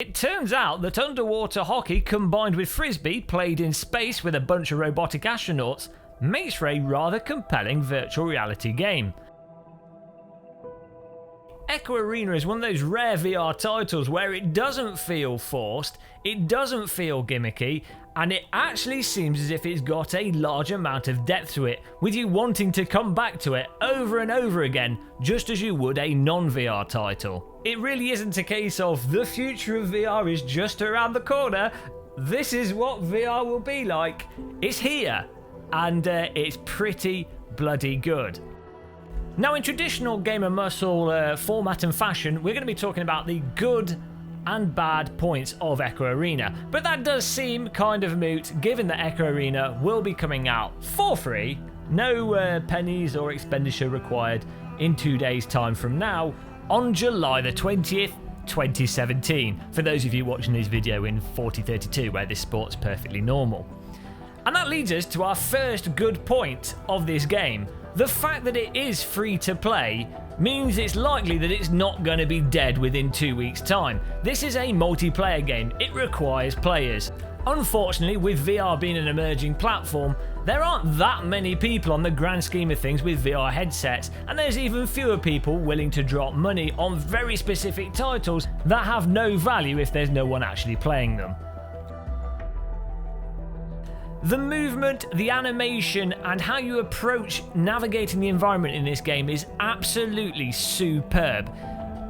It turns out that underwater hockey combined with frisbee played in space with a bunch of robotic astronauts makes for a rather compelling virtual reality game. Echo Arena is one of those rare VR titles where it doesn't feel forced, it doesn't feel gimmicky, and it actually seems as if it's got a large amount of depth to it, with you wanting to come back to it over and over again, just as you would a non-VR title. It really isn't a case of the future of VR is just around the corner. This is what VR will be like. It's here, and it's pretty bloody good. Now, in traditional Gamer Muscle format and fashion, we're going to be talking about the good and bad points of Echo Arena, but that does seem kind of moot given that Echo Arena will be coming out for free, no pennies or expenditure required, in 2 days' time from now, on July the 20th, 2017, for those of you watching this video in 4032 where this sport's perfectly normal. And that leads us to our first good point of this game. The fact that it is free to play means it's likely that it's not going to be dead within 2 weeks' time. This is a multiplayer game, it requires players. Unfortunately, with VR being an emerging platform, there aren't that many people on the grand scheme of things with VR headsets, and there's even fewer people willing to drop money on very specific titles that have no value if there's no one actually playing them. The movement, the animation, and how you approach navigating the environment in this game is absolutely superb.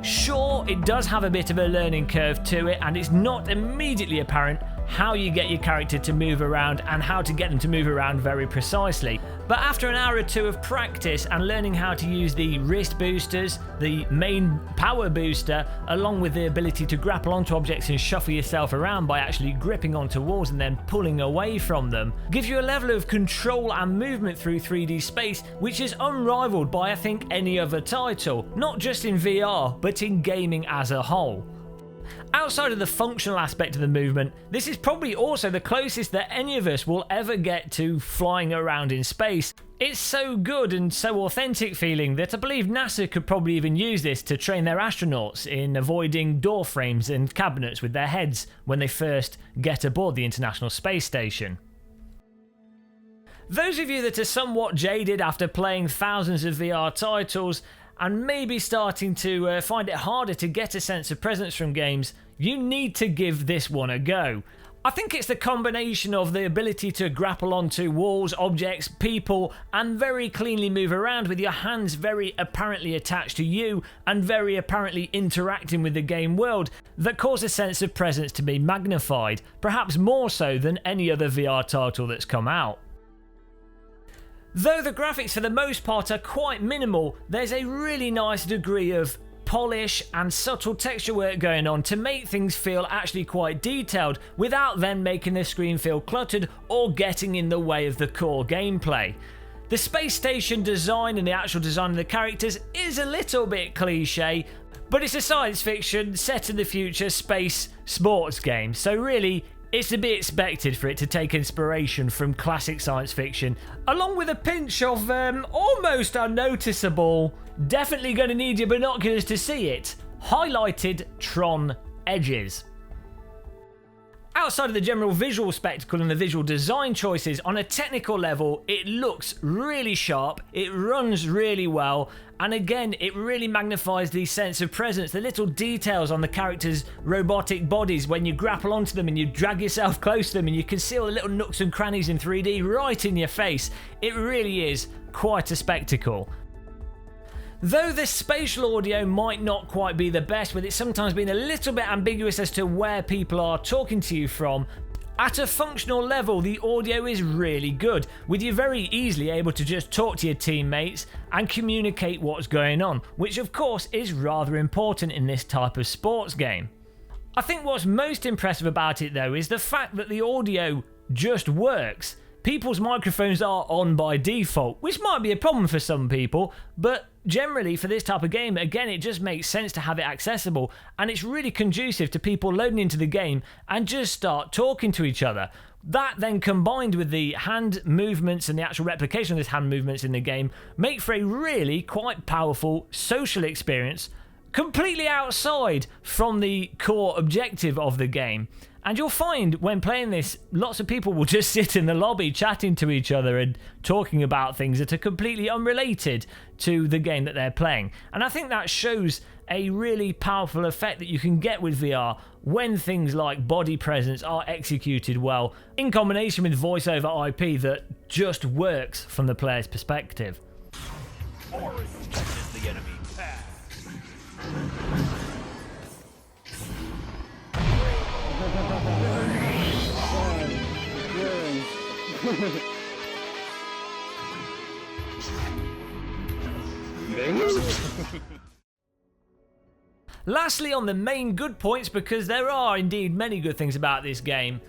Sure, it does have a bit of a learning curve to it, and it's not immediately apparent how you get your character to move around and how to get them to move around very precisely. But after an hour or two of practice and learning how to use the wrist boosters, the main power booster, along with the ability to grapple onto objects and shuffle yourself around by actually gripping onto walls and then pulling away from them, gives you a level of control and movement through 3D space which is unrivaled by, I think, any other title, not just in VR, but in gaming as a whole. Outside of the functional aspect of the movement, this is probably also the closest that any of us will ever get to flying around in space. It's so good and so authentic feeling that I believe NASA could probably even use this to train their astronauts in avoiding door frames and cabinets with their heads when they first get aboard the International Space Station. Those of you that are somewhat jaded after playing thousands of VR titles and maybe starting to find it harder to get a sense of presence from games, you need to give this one a go. I think it's the combination of the ability to grapple onto walls, objects, people, and very cleanly move around with your hands very apparently attached to you and very apparently interacting with the game world that cause a sense of presence to be magnified, perhaps more so than any other VR title that's come out. Though the graphics for the most part are quite minimal, there's a really nice degree of polish and subtle texture work going on to make things feel actually quite detailed without then making the screen feel cluttered or getting in the way of the core gameplay. The space station design and the actual design of the characters is a little bit cliche, but it's a science fiction set in the future space sports game, so really it's to be expected for it to take inspiration from classic science fiction, along with a pinch of almost unnoticeable, definitely going to need your binoculars to see it, highlighted Tron edges. Outside of the general visual spectacle and the visual design choices, on a technical level, it looks really sharp, it runs really well, and again, it really magnifies the sense of presence, the little details on the characters' robotic bodies when you grapple onto them and you drag yourself close to them and you can see all the little nooks and crannies in 3D right in your face. It really is quite a spectacle. Though the spatial audio might not quite be the best, with it sometimes being a little bit ambiguous as to where people are talking to you from, at a functional level the audio is really good, with you very easily able to just talk to your teammates and communicate what's going on, which of course is rather important in this type of sports game. I think what's most impressive about it though is the fact that the audio just works. People's microphones are on by default, which might be a problem for some people, but generally for this type of game, again, it just makes sense to have it accessible, and it's really conducive to people loading into the game and just start talking to each other. That then combined with the hand movements and the actual replication of those hand movements in the game make for a really quite powerful social experience completely outside from the core objective of the game. And you'll find when playing this, lots of people will just sit in the lobby chatting to each other and talking about things that are completely unrelated to the game that they're playing. And I think that shows a really powerful effect that you can get with VR when things like body presence are executed well, in combination with voice over IP that just works from the player's perspective. Forest catches the enemy path. Lastly, on the main good points, because there are indeed many good things about this game,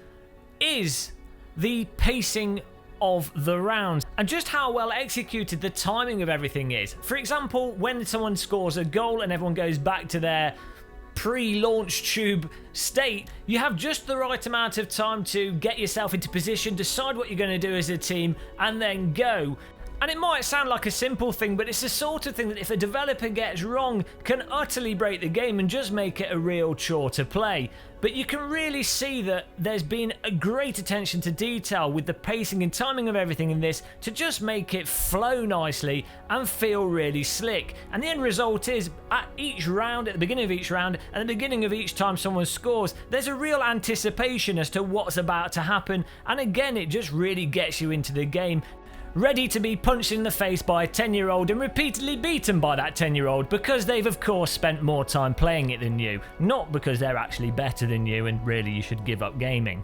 is the pacing of the rounds and just how well executed the timing of everything is. For example, when someone scores a goal and everyone goes back to their pre-launch tube state, you have just the right amount of time to get yourself into position, decide what you're going to do as a team, and then go. And it might sound like a simple thing, but it's the sort of thing that if a developer gets wrong can utterly break the game and just make it a real chore to play. But you can really see that there's been a great attention to detail with the pacing and timing of everything in this to just make it flow nicely and feel really slick. And the end result is, at each round, at the beginning of each round, and the beginning of each time someone scores, there's a real anticipation as to what's about to happen. And again, it just really gets you into the game, ready to be punched in the face by a 10-year-old and repeatedly beaten by that 10-year-old because they've of course spent more time playing it than you, not because they're actually better than you and really you should give up gaming.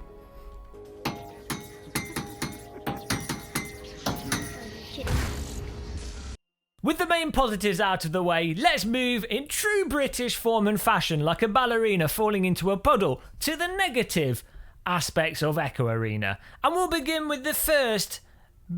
With the main positives out of the way, let's move in true British form and fashion, like a ballerina falling into a puddle, to the negative aspects of Echo Arena. And we'll begin with the first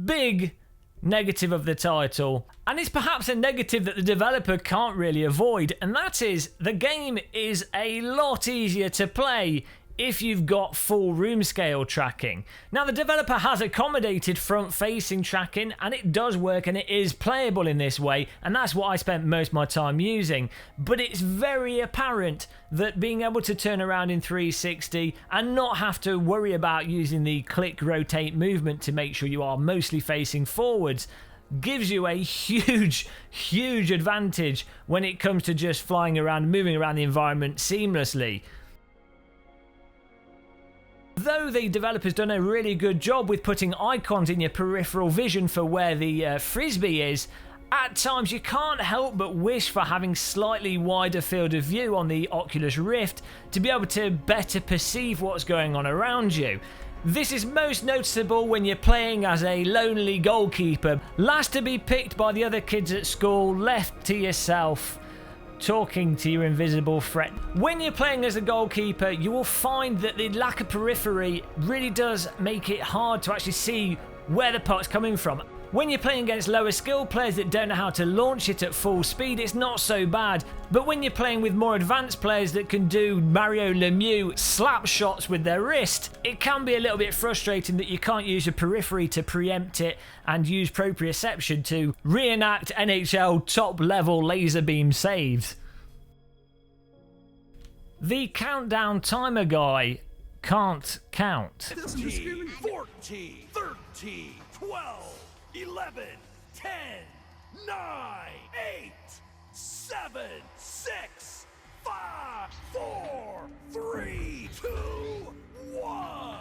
big negative of the title, and it's perhaps a negative that the developer can't really avoid, and that is the game is a lot easier to play if you've got full room scale tracking. Now, the developer has accommodated front-facing tracking, and it does work and it is playable in this way, and that's what I spent most of my time using. But it's very apparent that being able to turn around in 360 and not have to worry about using the click rotate movement to make sure you are mostly facing forwards gives you a huge advantage when it comes to just flying around, moving around the environment seamlessly. Though the developer's done a really good job with putting icons in your peripheral vision for where the frisbee is, at times you can't help but wish for having slightly wider field of view on the Oculus Rift to be able to better perceive what's going on around you. This is most noticeable when you're playing as a lonely goalkeeper, last to be picked by the other kids at school, left to yourself, talking to your invisible friend. When you're playing as a goalkeeper, you will find that the lack of periphery really does make it hard to actually see where the puck's coming from. When you're playing against lower skill players that don't know how to launch it at full speed, it's not so bad. But when you're playing with more advanced players that can do Mario Lemieux slap shots with their wrist, it can be a little bit frustrating that you can't use your periphery to preempt it and use proprioception to reenact NHL top level laser beam saves. The countdown timer guy can't count. 13, 14, 13, 12, 11, 10, 9, 8, 7, 6, 5, 4, 3, 2, 1.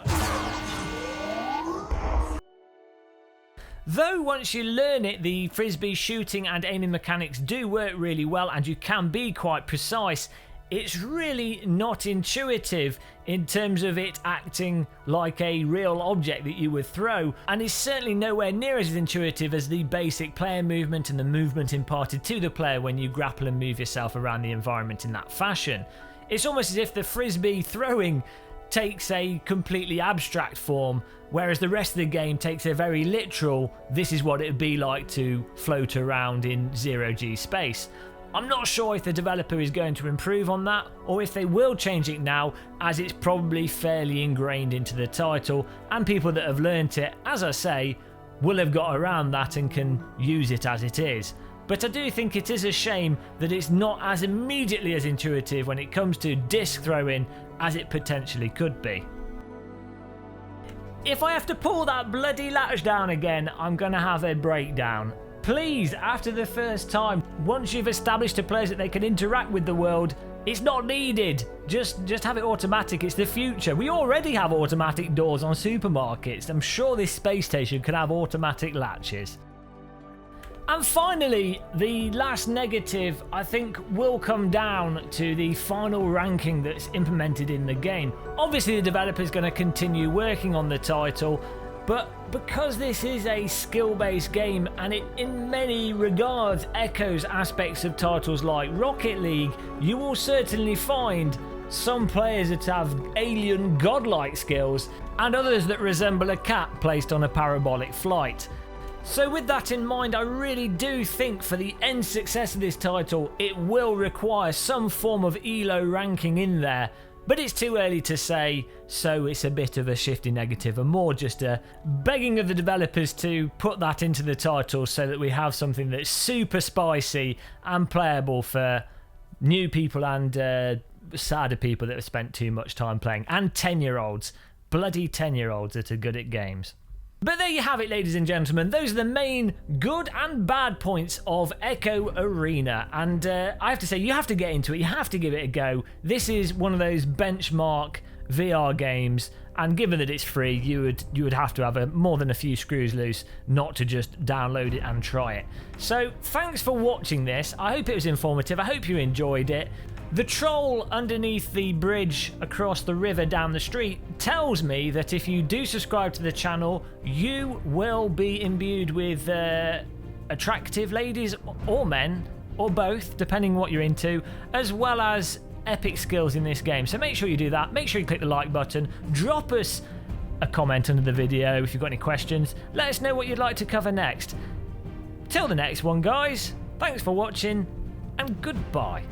Though once you learn it, the frisbee shooting and aiming mechanics do work really well and you can be quite precise, it's really not intuitive in terms of it acting like a real object that you would throw, and is certainly nowhere near as intuitive as the basic player movement and the movement imparted to the player when you grapple and move yourself around the environment in that fashion. It's almost as if the frisbee throwing takes a completely abstract form, whereas the rest of the game takes a very literal, this is what it would be like to float around in zero-G space. I'm not sure if the developer is going to improve on that, or if they will change it now, as it's probably fairly ingrained into the title, and people that have learnt it, as I say, will have got around that and can use it as it is. but I do think it is a shame that it's not as immediately as intuitive when it comes to disc throwing as it potentially could be. If I have to pull that bloody latch down again, I'm gonna have a breakdown. Please, after the first time, once you've established to players that they can interact with the world, it's not needed. Just have it automatic. It's the future. We already have automatic doors on supermarkets. I'm sure this space station can have automatic latches. And finally, the last negative, I think, will come down to the final ranking that's implemented in the game. Obviously, the developer's going to continue working on the title, but because this is a skill-based game and it in many regards echoes aspects of titles like Rocket League, you will certainly find some players that have alien godlike skills and others that resemble a cat placed on a parabolic flight. So with that in mind, I really do think for the end success of this title, it will require some form of ELO ranking in there. But it's too early to say, so it's a bit of a shifty negative and more just a begging of the developers to put that into the title so that we have something that's super spicy and playable for new people and sadder people that have spent too much time playing. And 10-year-olds. Bloody 10-year-olds that are good at games. But there you have it, ladies and gentlemen. Those are the main good and bad points of Echo Arena. And I have to say, you have to get into it. You have to give it a go. This is one of those benchmark VR games. And given that it's free, you would have to have more than a few screws loose not to just download it and try it. So thanks for watching this. I hope it was informative. I hope you enjoyed it. The troll underneath the bridge across the river down the street tells me that if you do subscribe to the channel, you will be imbued with attractive ladies or men, or both, depending what you're into, as well as epic skills in this game. So make sure you do that. Make sure you click the like button. Drop us a comment under the video if you've got any questions. Let us know what you'd like to cover next. Till the next one, guys. Thanks for watching, and goodbye.